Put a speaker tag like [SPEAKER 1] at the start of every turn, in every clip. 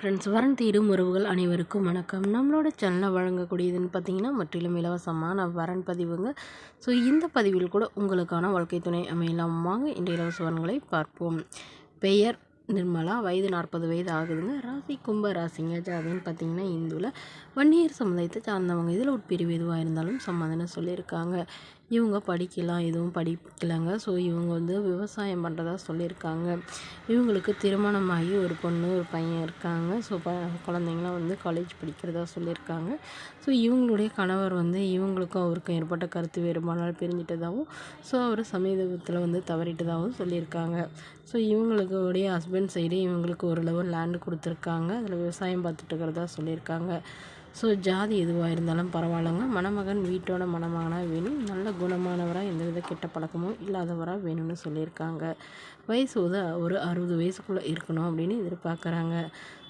[SPEAKER 1] Friends, வரன் தேடும் உறவுகள் அனைவருக்கும் வணக்கம். நம்மளோட சேனலில் வழங்கக்கூடியதுன்னு பார்த்தீங்கன்னா முற்றிலும் இலவசமான வரன் பதிவுங்க. ஸோ இந்த பதிவில் கூட உங்களுக்கான வாழ்க்கை துணை அமையலாம். வாங்க இன்றைய இலவச வரன்களை பார்ப்போம். பெயர் நிர்மலா, வயது 40 வயது ஆகுதுங்க. ராசி கும்ப ராசிங்க. ஜாதின்னு பார்த்தீங்கன்னா இந்துவில் வன்னியர் சமுதாயத்தை சார்ந்தவங்க. இதில் உட்பிரிவு எதுவாக இருந்தாலும் சம்மதம்னு சொல்லியிருக்காங்க. இவங்க படிக்கலாம், எதுவும் படிக்கலைங்க. ஸோ இவங்க விவசாயம் பண்ணுறதா சொல்லியிருக்காங்க. இவங்களுக்கு திருமணமாகி ஒரு பொண்ணு ஒரு பையன் இருக்காங்க. ஸோ குழந்தைங்களாம் காலேஜ் படிக்கிறதா சொல்லியிருக்காங்க. ஸோ இவங்களுடைய கணவர் இவங்களுக்கும் அவருக்கும் ஏற்பட்ட கருத்து வேறுபாடால் பிரிஞ்சிட்டதாகவும், ஸோ அவர் சமீபத்தில் தவறிட்டதாகவும் சொல்லியிருக்காங்க. ஸோ இவங்களுடைய ஹஸ்பண்ட் சைடு இவங்களுக்கு ஓரளவு லேண்டு கொடுத்துருக்காங்க. அதில் விவசாயம் பார்த்துட்டு இருக்கிறதா சொல்லியிருக்காங்க. ஸோ ஜாதி எதுவாக இருந்தாலும் பரவாயில்லைங்க. மணமகன் வீட்டோட மணமகனாக வேணும். நல்ல குணமானவராக எந்தவித கெட்ட பழக்கமும் இல்லாதவராக வேணும்னு சொல்லியிருக்காங்க. வயசு ஒரு 60 வயசுக்குள்ளே இருக்கணும் அப்படின்னு எதிர்பார்க்குறாங்க.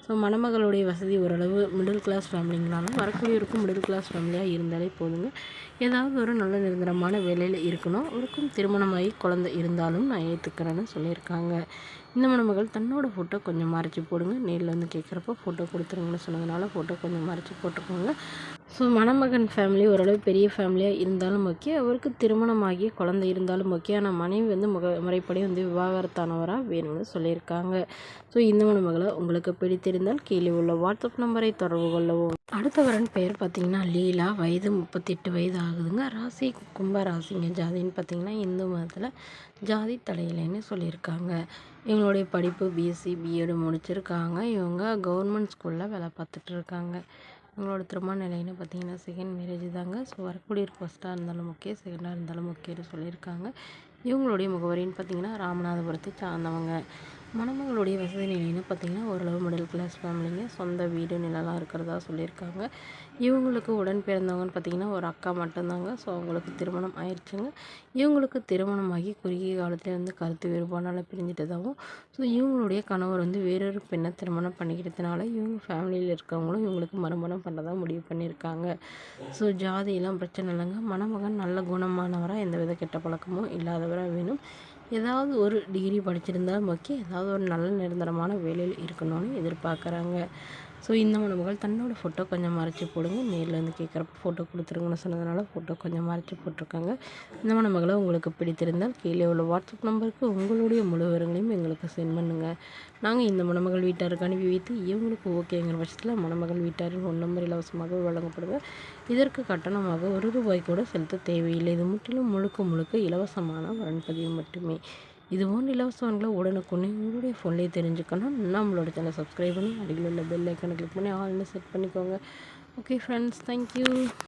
[SPEAKER 1] ஸோ மணமகளுடைய வசதி ஓரளவு மிடில் கிளாஸ் ஃபேமிலிங்கனாலும் வரக்கூடியவருக்கும் மிடில் கிளாஸ் ஃபேமிலியாக இருந்தாலே போதுங்க. ஏதாவது ஒரு நல்ல நிரந்தரமான வேலையில் இருக்கணும். அவருக்கும் திருமணமாகி குழந்தை இருந்தாலும் நான் ஏற்றுக்கிறேன்னு சொல்லியிருக்காங்க. இந்த மணமகள் தன்னோட ஃபோட்டோ கொஞ்சம் மறைச்சி போடுங்க. நேரில் கேட்குறப்போ ஃபோட்டோ கொடுத்துருங்கன்னு சொன்னதுனால ஃபோட்டோ கொஞ்சம் மறைச்சி போட்டிருக்கோங்க. ஸோ மணமகன் ஃபேமிலி ஓரளவு பெரிய ஃபேமிலியாக இருந்தாலும் ஓகே, அவருக்கு திருமணமாகி குழந்தை இருந்தாலும் ஓகே. ஆனால் மனைவி முறைப்படி விவாகரத்தானவராக வேணும்னு சொல்லியிருக்காங்க. ஸோ இந்த மணமகளை உங்களுக்கு பிடித்திருந்தால் கீழே உள்ள வாட்ஸ்அப் நம்பரை தொடர்பு கொள்ளவும். அடுத்த வரன் பெயர் பார்த்திங்கன்னா லீலா, வயது 38 வயது ஆகுதுங்க. ராசி கும்ப ராசிங்க. ஜாதின்னு பார்த்திங்கன்னா இந்து மதத்தில் ஜாதி தலையிலைன்னு சொல்லியிருக்காங்க. இவங்களுடைய படிப்பு பிஎஸ்சி பிஎட் முடிச்சிருக்காங்க. இவங்க கவர்மெண்ட் ஸ்கூலில் வேலை பார்த்துட்ருக்காங்க. இவங்களோட திருமண நிலைன்னு பார்த்திங்கன்னா செகண்ட் மேரேஜ் தாங்க. ஸோ வரக்கூடிய ஃபஸ்ட்டாக இருந்தாலும் ஓகே, செகண்டாக இருந்தாலும் ஓகேன்னு சொல்லியிருக்காங்க. இவங்களுடைய முகவரின்னு பார்த்திங்கன்னா ராமநாதபுரத்தை சார்ந்தவங்க. மணமகளுடைய வசதி நிலைன்னு பார்த்திங்கன்னா ஓரளவு மிடில் கிளாஸ் ஃபேமிலிங்க. சொந்த வீடு நிலலாம் இருக்கிறதா சொல்லியிருக்காங்க. இவங்களுக்கு உடன் பிறந்தவங்கன்னு பார்த்திங்கன்னா ஒரு அக்கா மட்டும்தாங்க. ஸோ அவங்களுக்கு திருமணம் ஆயிடுச்சுங்க. இவங்களுக்கு திருமணமாகி குறுகிய காலத்தில் கருத்து வேறுபாடால் பிரிஞ்சிட்டதாகவும், ஸோ இவங்களுடைய கணவர் வேறொரு பெண்ணை திருமணம் பண்ணிக்கிட்டதுனால இவங்க ஃபேமிலியில் இருக்கவங்களும் இவங்களுக்கு மறுமணம் பண்ணுறதா முடிவு பண்ணியிருக்காங்க. ஸோ ஜாதியெல்லாம் பிரச்சனை இல்லைங்க. மணமகன் நல்ல குணமானவராக எந்தவித கெட்ட பழக்கமும் இல்லாதவராக வேணும். ஏதாவது ஒரு டிகிரி படிச்சிருந்தாலும் ஓகே, ஏதாவது ஒரு நல்ல நிரந்தரமான வேலையில் இருக்கணும்னு எதிர்பார்க்குறாங்க. ஸோ இந்த மணமகள் தன்னோட ஃபோட்டோ கொஞ்சம் மறைச்சி போடுங்க. நேரில் கேட்குறப்ப ஃபோட்டோ கொடுத்துருங்கன்னு சொன்னதுனால ஃபோட்டோ கொஞ்சம் மறைச்சி போட்டிருக்காங்க. இந்த மணமகளை உங்களுக்கு பிடித்திருந்தால் கீழே உள்ள வாட்ஸ்அப் நம்பருக்கு உங்களுடைய முழு விவரங்களையும் எங்களுக்கு சென்ட் பண்ணுங்கள். நாங்கள் இந்த மணமகள் வீட்டாருக்கு அனுப்பி வைத்து இவங்களுக்கு ஓகேங்கிற பட்சத்தில் மணமகள் வீட்டாரின் ஃபோன் நம்பர் இலவசமாக வழங்கப்படுங்க. இதற்கு கட்டணமாக ₹1 கூட செலுத்த தேவையில்லை. இது முற்றிலும் முழுக்க இலவசமான வரன்பதிவு மட்டுமே. இதுபோன்ற இலவசங்களை உடனுக்குடனே உங்களுடைய ஃபோன்லேயே தெரிஞ்சுக்கணும். நம்மளோட சேனலை சப்ஸ்கிரைப் பண்ணி அருகில் உள்ள பெல் ஐக்கானை கிளிக் பண்ணி ஆல்னு செட் பண்ணிக்கோங்க. Okay friends, thank you.